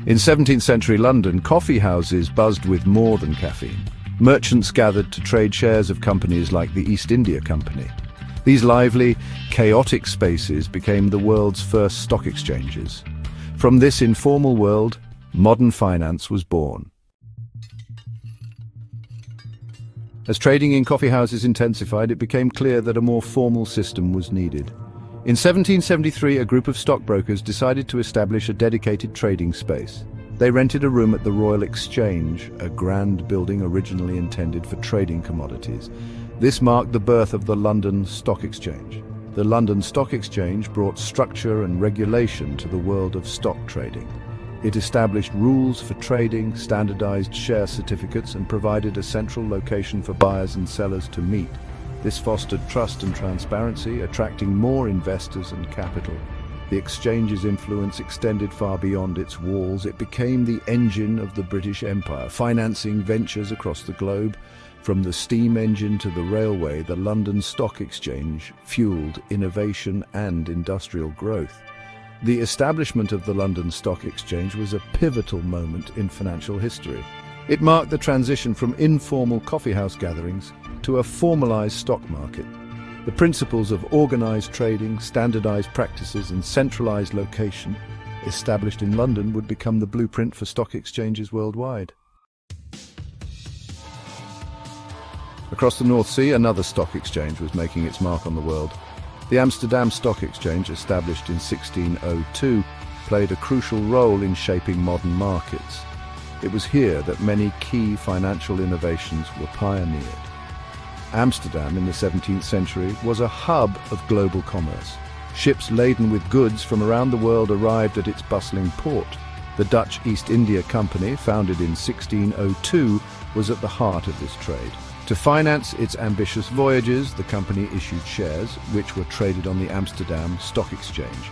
In 17th century London, coffee houses buzzed with more than caffeine. Merchants gathered to trade shares of companies like the East India Company. These lively, chaotic spaces became the world's first stock exchanges. From this informal world, modern finance was born. As trading in coffee houses intensified, it became clear that a more formal system was needed. In 1773, a group of stockbrokers decided to establish a dedicated trading space. They rented a room at the Royal Exchange, a grand building originally intended for trading commodities. This marked the birth of the London Stock Exchange. The London Stock Exchange brought structure and regulation to the world of stock trading. It established rules for trading, standardized share certificates, and provided a central location for buyers and sellers to meet. This fostered trust and transparency, attracting more investors and capital. The exchange's influence extended far beyond its walls. It became the engine of the British Empire, financing ventures across the globe. From the steam engine to the railway, the London Stock Exchange fueled innovation and industrial growth. The establishment of the London Stock Exchange was a pivotal moment in financial history. It marked the transition from informal coffeehouse gatherings to a formalized stock market. The principles of organized trading, standardized practices, and centralized location established in London would become the blueprint for stock exchanges worldwide. Across the North Sea, another stock exchange was making its mark on the world. The Amsterdam Stock Exchange, established in 1602, played a crucial role in shaping modern markets. It was here that many key financial innovations were pioneered. Amsterdam in the 17th century was a hub of global commerce. Ships laden with goods from around the world arrived at its bustling port. The Dutch East India Company, founded in 1602, was at the heart of this trade. To finance its ambitious voyages, the company issued shares, which were traded on the Amsterdam Stock Exchange.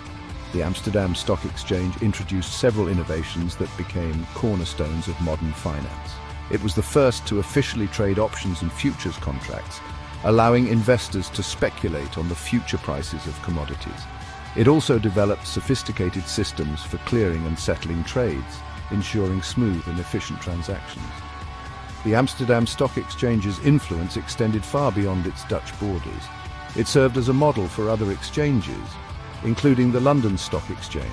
The Amsterdam Stock Exchange introduced several innovations that became cornerstones of modern finance. It was the first to officially trade options and futures contracts, allowing investors to speculate on the future prices of commodities. It also developed sophisticated systems for clearing and settling trades, ensuring smooth and efficient transactions. The Amsterdam Stock Exchange's influence extended far beyond its Dutch borders. It served as a model for other exchanges, including the London Stock Exchange.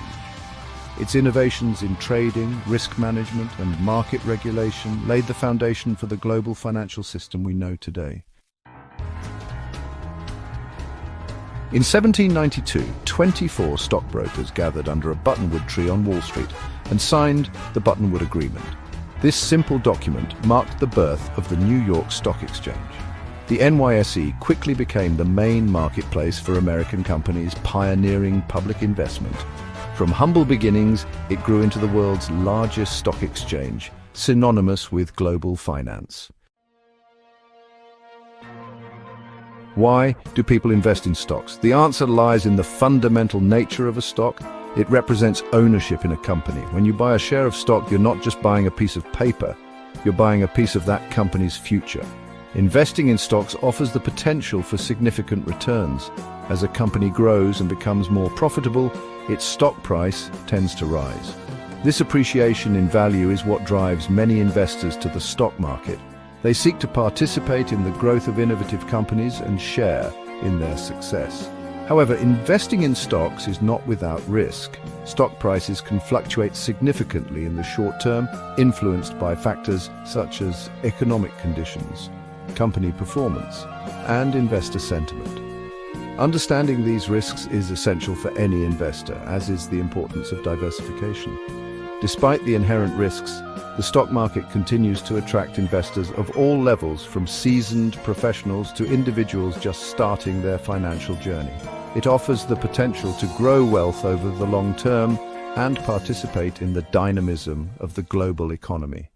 Its innovations in trading, risk management, and market regulation laid the foundation for the global financial system we know today. In 1792, 24 stockbrokers gathered under a buttonwood tree on Wall Street and signed the Buttonwood Agreement. This simple document marked the birth of the New York Stock Exchange. The NYSE quickly became the main marketplace for American companies pioneering public investment. From humble beginnings, it grew into the world's largest stock exchange, synonymous with global finance. Why do people invest in stocks? The answer lies in the fundamental nature of a stock. It represents ownership in a company. When you buy a share of stock, you're not just buying a piece of paper, you're buying a piece of that company's future. Investing in stocks offers the potential for significant returns. As a company grows and becomes more profitable, its stock price tends to rise. This appreciation in value is what drives many investors to the stock market. They seek to participate in the growth of innovative companies and share in their success. However, investing in stocks is not without risk. Stock prices can fluctuate significantly in the short term, influenced by factors such as economic conditions, company performance, and investor sentiment. Understanding these risks is essential for any investor, as is the importance of diversification. Despite the inherent risks, the stock market continues to attract investors of all levels, from seasoned professionals to individuals just starting their financial journey. It offers the potential to grow wealth over the long term and participate in the dynamism of the global economy.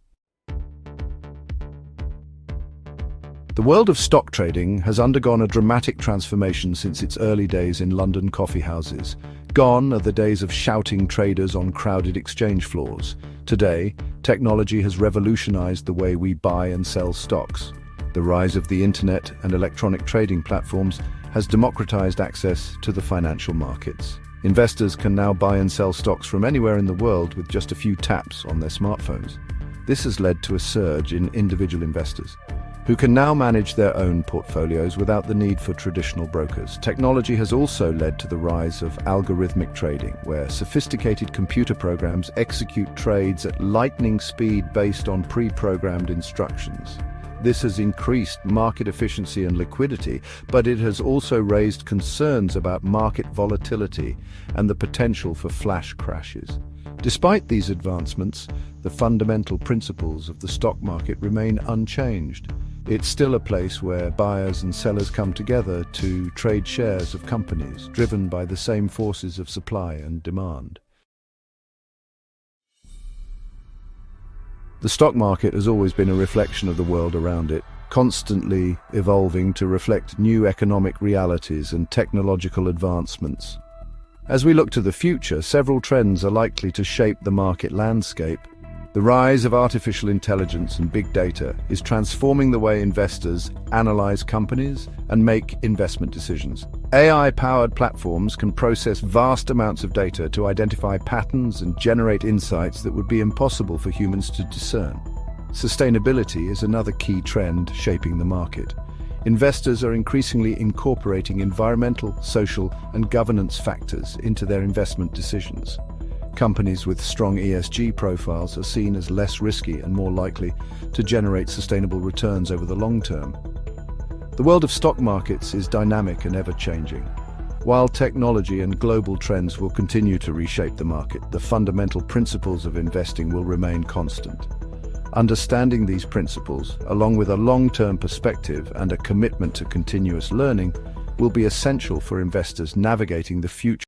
The world of stock trading has undergone a dramatic transformation since its early days in London coffee houses. Gone are the days of shouting traders on crowded exchange floors. Today, technology has revolutionized the way we buy and sell stocks. The rise of the internet and electronic trading platforms has democratized access to the financial markets. Investors can now buy and sell stocks from anywhere in the world with just a few taps on their smartphones. This has led to a surge in individual investors, who can now manage their own portfolios without the need for traditional brokers. Technology has also led to the rise of algorithmic trading, where sophisticated computer programs execute trades at lightning speed based on pre-programmed instructions. This has increased market efficiency and liquidity, but it has also raised concerns about market volatility and the potential for flash crashes. Despite these advancements, the fundamental principles of the stock market remain unchanged. It's still a place where buyers and sellers come together to trade shares of companies, driven by the same forces of supply and demand. The stock market has always been a reflection of the world around it, constantly evolving to reflect new economic realities and technological advancements. As we look to the future, several trends are likely to shape the market landscape. The rise of artificial intelligence and big data is transforming the way investors analyze companies and make investment decisions. AI-powered platforms can process vast amounts of data to identify patterns and generate insights that would be impossible for humans to discern. Sustainability is another key trend shaping the market. Investors are increasingly incorporating environmental, social, and governance factors into their investment decisions. Companies with strong ESG profiles are seen as less risky and more likely to generate sustainable returns over the long term. The world of stock markets is dynamic and ever-changing. While technology and global trends will continue to reshape the market, the fundamental principles of investing will remain constant. Understanding these principles, along with a long-term perspective and a commitment to continuous learning, will be essential for investors navigating the future